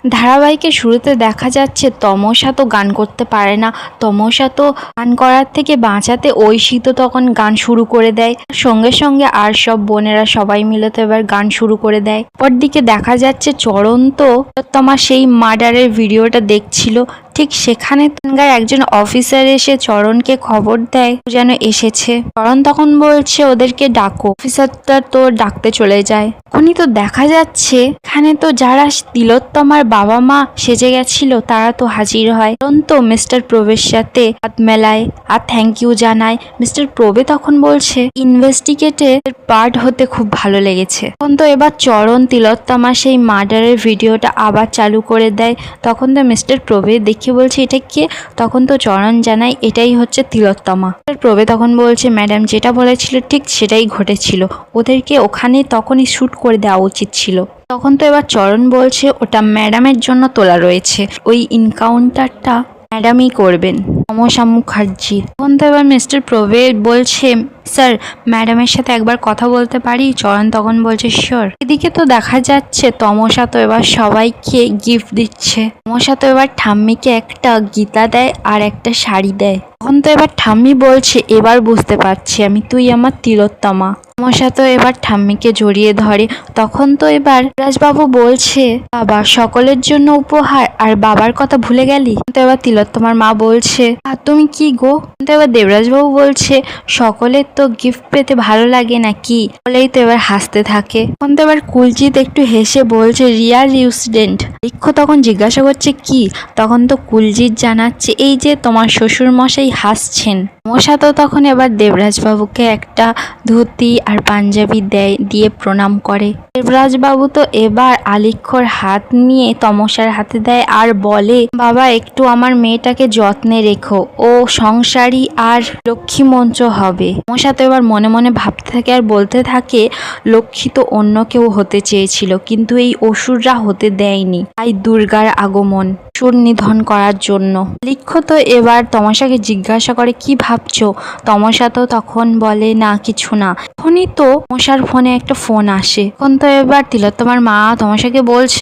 ধারাবাহিকের শুরুতে দেখা যাচ্ছে তমসা তো গান করতে পারে না। তমসা তো গান করার থেকে বাঁচাতে ঐশী তো তখন গান শুরু করে দেয়। সঙ্গে সঙ্গে আর সব বোনেরা সবাই মিলে তো এবার গান শুরু করে দেয়। অপরদিকে দেখা যাচ্ছে চরণ তো তোমার সেই মার্ডারের ভিডিওটা দেখছিল। ঠিক সেখানে তখনকার একজন অফিসার এসে চরণকে খবর দেয় যেন এসেছে। চরণ তখন বলছে ওদেরকে ডাকো। অফিসারটা তো ডাকতে চলে যায়। এখনই তো দেখা যাচ্ছে এখানে তো যারা তিলোত্তমার বাবা মা সেজে গেছিল তারা তো হাজির হয়। চরণ তো মিস্টার প্রবের সাথে হাত মেলায় আর থ্যাংক ইউ জানায়। মিস্টার প্রবে তখন বলছে ইনভেস্টিগেটে পার্ট হতে খুব ভালো লেগেছে। তখন তো এবার চরণ তিলোত্তমা সেই মার্ডারের ভিডিওটা আবার চালু করে দেয়। তখন তো মিস্টার প্রবে দেখে বলছে এটা কে। তখন তো চরণ জানায় এটাই হচ্ছে তিলোত্তমা। প্রবে তখন বলছে ম্যাডাম যেটা বলেছিল ঠিক সেটাই ঘটেছিল, ওদেরকে ওখানে তখনই শুট করে দেওয়া উচিত ছিল। তখন তো এবার চরণ বলছে ওটা ম্যাডামের জন্য তোলা রয়েছে, ওই ইনকাউন্টারটা ম্যাডামই করবেন, তমসা মুখার্জি। তখন তো এবার মিস্টার প্রবে বলছে স্যার ম্যাডামের সাথে একবার কথা বলতে পারি। চরণ তখন বলছে শিওর। এদিকে তো দেখা যাচ্ছে তমসা তো এবার সবাইকে গিফট দিচ্ছে। তমসা তো এবার ঠাম্মিকে একটা গীতা দেয় আর একটা শাড়ি দেয়। তখন তো এবার ঠাম্মি বলছে এবার বুঝতে পারছি আমি, তুই আমার তিলোত্তমা। তমসা তো এবার ঠাম্মিকে জড়িয়ে ধরে। তখন তো এবার রাজবাবু বলছে বাবা সকলের জন্য উপহার আর বাবার কথা ভুলে গেলি। তো এবার তিলোত্তমার মা বলছে আর তুমি কি গো। তো এবার দেবরাজবাবু বলছে সকলের তো গিফট পেতে ভালো লাগে নাকি, বলেই তো এবার হাসতে থাকে। তখন তো এবার কুলজিৎ একটু হেসে বলছে রিয়াল ইনসিডেন্ট। দীক্ষ তখন জিজ্ঞাসা করছে কি। তখন তো কুলজিৎ জানাচ্ছে এই যে তোমার শ্বশুর মশাই হাসছেন। তমসা তো তখন এবার দেবরাজবাবুকে একটা ধুতি আর পাঞ্জাবি দিয়ে প্রণাম করে। দেবরাজবাবু তো এবার আলিক্ষর হাত নিয়ে তমসার হাতে দেয় আর বলে বাবা একটু আমার মেয়েটাকে যত্নে রেখো, ও সংসারী আর লক্ষ্মী মঞ্চ হবে। তমসা তো এবার মনে মনে ভাবতে থাকে আর বলতে থাকে লক্ষ্মী তো অন্য কেউ হতে চেয়েছিল কিন্তু এই অসুররা হতে দেয়নি, তাই দুর্গার আগমন সুর নিধন করার জন্য। লিখ্য তো এবার তমসাকে জিজ্ঞাসা করে কি ভাবছো। তমসা তো তখন বলে না কিছু না। তখনই তো তমসার ফোনে একটা ফোন আসে। তখন তো এবার তিলোত্তমার মা তমসাকে বলছে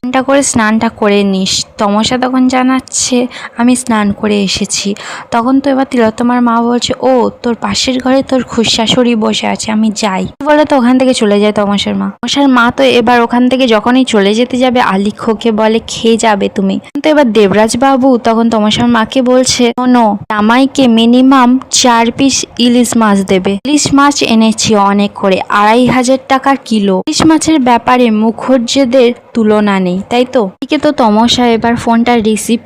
স্নানটা করে নিস। তমসা তখন জানাচ্ছে আমি স্নান করে এসেছি। তখন তো এবার তিলোত্তমার মা বলছে ও তোর পাশের ঘরে তোর খুশাশুড়ি বসে আছে, আমি যাই বলে তো ওখান থেকে চলে যায় তমসার মা। তমসার মা তো এবার ওখান থেকে যখনই চলে যেতে যাবে আলিক্ষকে বলে খেয়ে যাবে তুমি। তো এবার দেবরাজ বাবু তখন তমসার মাকে বলছে শোনো জামাইকে মিনিমাম 4 পিস ইলিশ মাছ দেবে। ইলিশ মাছ এনেছি অনেক করে, 2500 টাকা কিলো। ইলিশ মাছের ব্যাপারে মুখুজ্জেদের তুলনা নেই, তাই তো। এদিকে তো তমসা এবার ফোনটা রিসিভ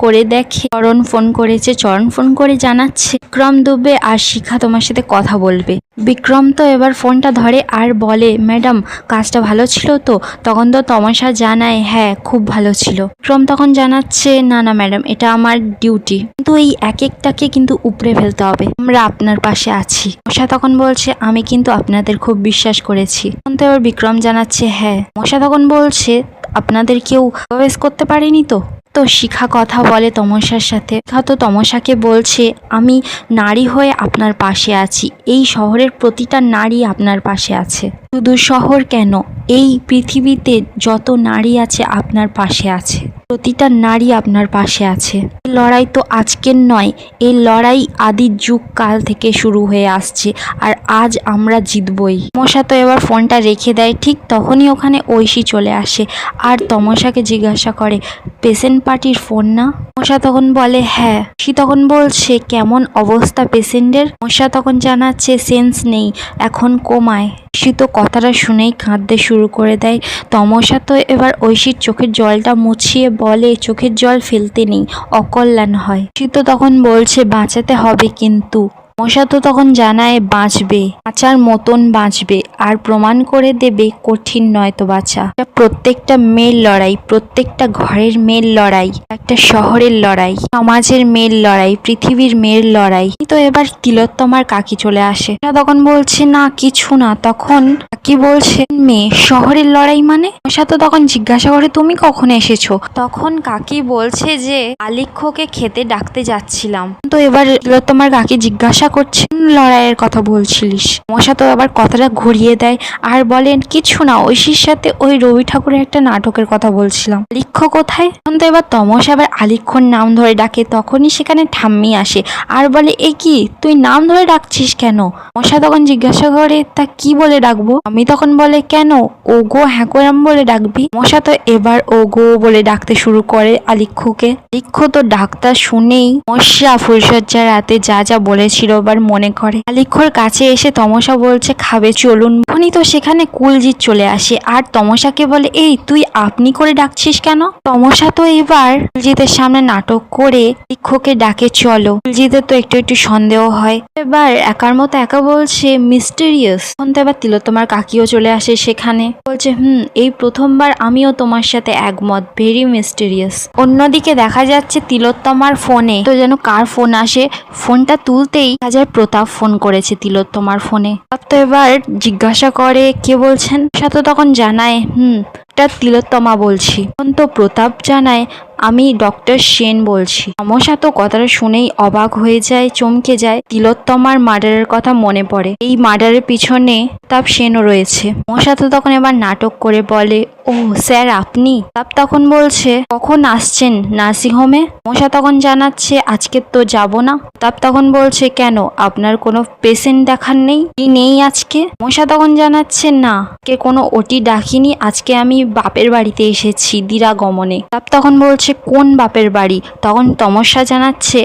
করে দেখে চরণ ফোন করেছে। চরণ ফোন করে জানাচ্ছে বিক্রম দুবে আর শিখা তোমার সাথে কথা বলবে। বিক্রম তো এবার ফোনটা ধরে আর বলে ম্যাডাম কাজটা ভালো ছিল তো। তখন তো তমসা জানায় হ্যাঁ খুব ভালো ছিল। বিক্রম তখন জানাচ্ছে না না ম্যাডাম এটা আমার ডিউটি, কিন্তু এই এক একটাকে কিন্তু উপড়ে ফেলতে হবে, আমরা আপনার পাশে আছি। তমসা তখন বলছে আমি কিন্তু আপনাদের খুব বিশ্বাস করেছি। তখন তো এবার বিক্রম জানাচ্ছে হ্যাঁ। তমসা তখন বলছে আপনাদের কেউ প্রবেশ করতে পারেনি তো। তো শিখা কথা বলে তমসার সাথে। শিখা তো তমসাকে বলছে আমি নারী হয়ে আপনার পাশে আছি, এই শহরের প্রতিটা নারী আপনার পাশে আছে। শুধু শহর কেন এই পৃথিবীতে যত নারী আছে আপনার পাশে আছে, প্রতিটা নারী আপনার পাশে আছে। এই লড়াই তো আজকের নয়, এই লড়াই আদি যুগ কাল থেকে শুরু হয়ে আসছে আর আজ আমরা জিতবই। তমসা তো এবার ফোনটা রেখে দেয়। ঠিক তখনই ওখানে ঐশী চলে আসে আর তমসাকে জিজ্ঞাসা করে পেশেন্ট পার্টির ফোন না। তমসা তখন বলে হ্যাঁ। সে তখন বলছে কেমন অবস্থা পেশেন্টের। তমসা তখন জানাচ্ছে সেন্স নেই, এখন কোমায়। সে তো কথাটা শুনেই কাঁদতে শুরু করে দেয়। তমসা তো এবার ঐশীর চোখের জলটা মুছিয়ে বলে চোখের জল ফেলতে নেই, অকল্যাণ হয়। সে তো তখন বলছে বাঁচাতে হবে কিন্তু। তমসা তো তখন জানায় বাঁচবে, বাঁচার মতন বাঁচবে আর প্রমাণ করে দেবে কঠিন নয় তো বাঁচা। প্রত্যেকটা মেয়ের লড়াই, প্রত্যেকটা ঘরের মেয়ের লড়াই, একটা শহরের লড়াই, সমাজের মেয়ের লড়াই, পৃথিবীর মেয়ের লড়াই। তো এবার তিলোত্তমার কাকি চলে আসে। তখন বলছে না কিছু না। তখন কাকি বলছে মেয়ে শহরের লড়াই মানে। তমসা তো তখন জিজ্ঞাসা করে তুমি কখন এসেছো। তখন কাকি বলছে যে আলিক্ষকে খেতে ডাকতে যাচ্ছিলাম। তো এবার তিলোত্তমার কাকি জিজ্ঞাসা করছে? লড়াইয়ের কথা বলছিলিস? তমসা তো আবার কথাটা ঘুরিয়ে দেয় আর বলেন কিছু না, ঐশীর সাথে ওই রবি ঠাকুরের একটা নাটকের কথা বলছিলাম। আলিক্ষ কোথায়? তখন তো এবার তমসা আবার আলিক্ষর নাম ধরে ডাকে। তখনই সেখানে ঠাম্মি আসে আর বলে এ কি, তুই নাম ধরে ডাকছিস কেন? তমসা তখন জিজ্ঞাসা করে তা কি বলে ডাকবো? আমি তখন বলে কেন ও গো হ্যাঁকোরাম বলে ডাকবি? তমসা তো এবার ও গো বলে ডাকতে শুরু করে আলিক্ষকে। আলিক্ষ তো ডাক্তার শুনেই মশা ফুলসজ্জার রাতে যা যা বলেছিল এবার মনে করে। আলিক্ষর কাছে এসে তমসা বলছে খাবে চলুন। তখনই তো সেখানে কুলজিৎ চলে আসে আর তমসাকে বলে এই তুই আপনি করে ডাকছিস কেন? তমসা তো এবার কুলজিতের সামনে নাটক করে আলিক্ষকে ডাকে চলো। কুলজিতের তো একটু একটু সন্দেহ হয়, এবার একার মতো একা বলছে মিস্টেরিয়াস। তখন তো এবার তিলোত্তমার কাকিও চলে আসে সেখানে, বলছে এই প্রথমবার আমিও তোমার সাথে একমত, ভেরি মিস্টেরিয়াস। অন্যদিকে দেখা যাচ্ছে তিলোত্তমার ফোনে তো যেন কার ফোন আসে, ফোনটা তুলতেই হাজার প্রতাপ ফোন করেছে তিলোত্তমার ফোনে। তো এবার জিজ্ঞাসা করে কে বলছেন? সাথে তখন জানায় এটা তিলোত্তমা বলছি। তখন তো প্রতাপ জানায় আমি ডক্টর সেন বলছি। তমসা তো কথাটা শুনেই অবাক হয়ে যায়, চমকে যায়। তিলোত্তমার মার্ডারের কথা মনে পড়ে, এই মার্ডারের পিছনে তাপ সেনও রয়েছে। তমসা তো তখন এবার নাটক করে বলে ও স্যার আপনি? তাপ তখন বলছে কখন আসছেন নার্সিংহোমে? তমসা তখন জানাচ্ছে আজকে তো যাব না। তাপ তখন বলছে কেন, আপনার কোনো পেশেন্ট দেখার নেই? নেই আজকে। তমসা তখন জানাচ্ছে না, কে কোনো ওটি ডাকিনি, আজকে আমি বাপের বাড়িতে এসেছি দিরাগমনে। তাপ তখন বলছে কোন বাপের বাড়ি? তখন তমসা জানাচ্ছে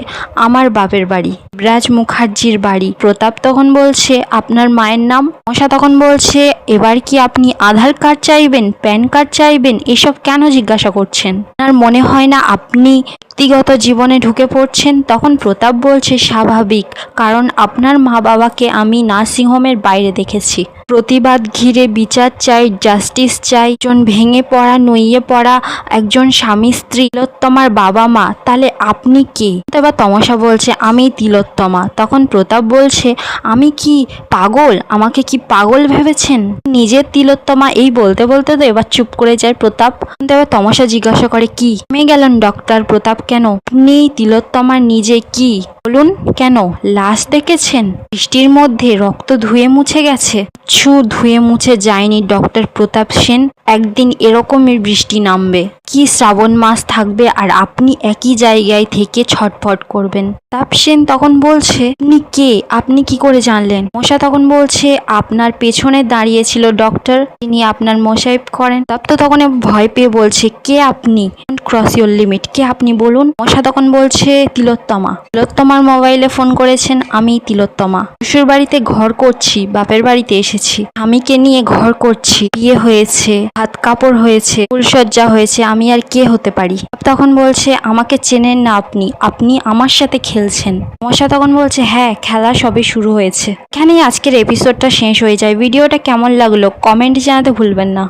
আমার বাপের বাড়ি, ব্রাজ মুখার্জির বাড়ি। প্রতাপ তখন বলছে আপনার মায়ের নাম? তমসা তখন বলছে এবার কি আপনি আধার কার্ড চাইবেন, প্যান কার্ড চাইবেন, এসব কেন জিজ্ঞাসা করছেন? আর মনে হয় না আপনি ব্যক্তিগত জীবনে ঢুকে পড়ছেন? তখন প্রতাপ বলছে স্বাভাবিক, কারণ আপনার মা বাবাকে আমি নার্সিংহোমের বাইরে দেখেছি। প্রতিবাদ ঘিরে বিচার চাই, জাস্টিস চাই। একজন ভেঙে পড়া নইয়ে পড়া একজন স্বামী স্ত্রী তিলোত্তমার বাবা মা, তাহলে আপনি কে? এবার তমসা বলছে আমি তিলোত্তমা। তখন প্রতাপ বলছে আমি কি পাগল? আমাকে কি পাগল ভেবেছেন? নিজের তিলোত্তমা এই বলতে বলতে তো এবার চুপ করে যায় প্রতাপ। এবার তমসা জিজ্ঞাসা করে কি থেমে গেলেন ডক্টর? প্রতাপ কেন? আপনি তিলোত্তমার নিজে কি বলুন, কেন লাশ দেখেছেন? বৃষ্টির মধ্যে রক্ত ধুয়ে মুছে গেছে? কিছু ধুয়ে মুছে যায়নি ডক্টর প্রতাপ সেন, একদিন এরকমই বৃষ্টি নামবে, কি শ্রাবণ মাস থাকবে আর আপনি একই জায়গায় থেকে ছটফট করবেন। প্রতাপ সেন তখন বলছে আপনি কে, আপনি কি করে জানলেন? মশা তখন বলছে আপনার পেছনে দাঁড়িয়েছিল ডক্টর, তিনি আপনার মোসাইব করেন। প্রতাপ তো তখন ভয় পেয়ে বলছে কে আপনি, ক্রস ইউর লিমিট, কে আপনি বলুন। মশা তখন বলছে তিলোত্তমা। তিলোত্তমার মোবাইলে ফোন করেছেন, আমি তিলোত্তমা শ্বশুর বাড়িতে ঘর করছি, বাপের বাড়িতে এসেছি, স্বামীকে নিয়ে ঘর করছি, বিয়ে হয়েছে, হাত কাপড় হয়েছে, ফুলসজ্জা হয়েছে, আমি আর কে হতে পারি? তখন বলছে আমাকে চেনেন না আপনি, আপনি আমার সাথে খেলছেন। মশা তখন বলছে হ্যাঁ, খেলা সবে শুরু হয়েছে। এখানেই আজকের এপিসোডটা শেষ হয়ে যায়। ভিডিওটা কেমন লাগলো কমেন্ট জানাতে ভুলবেন না।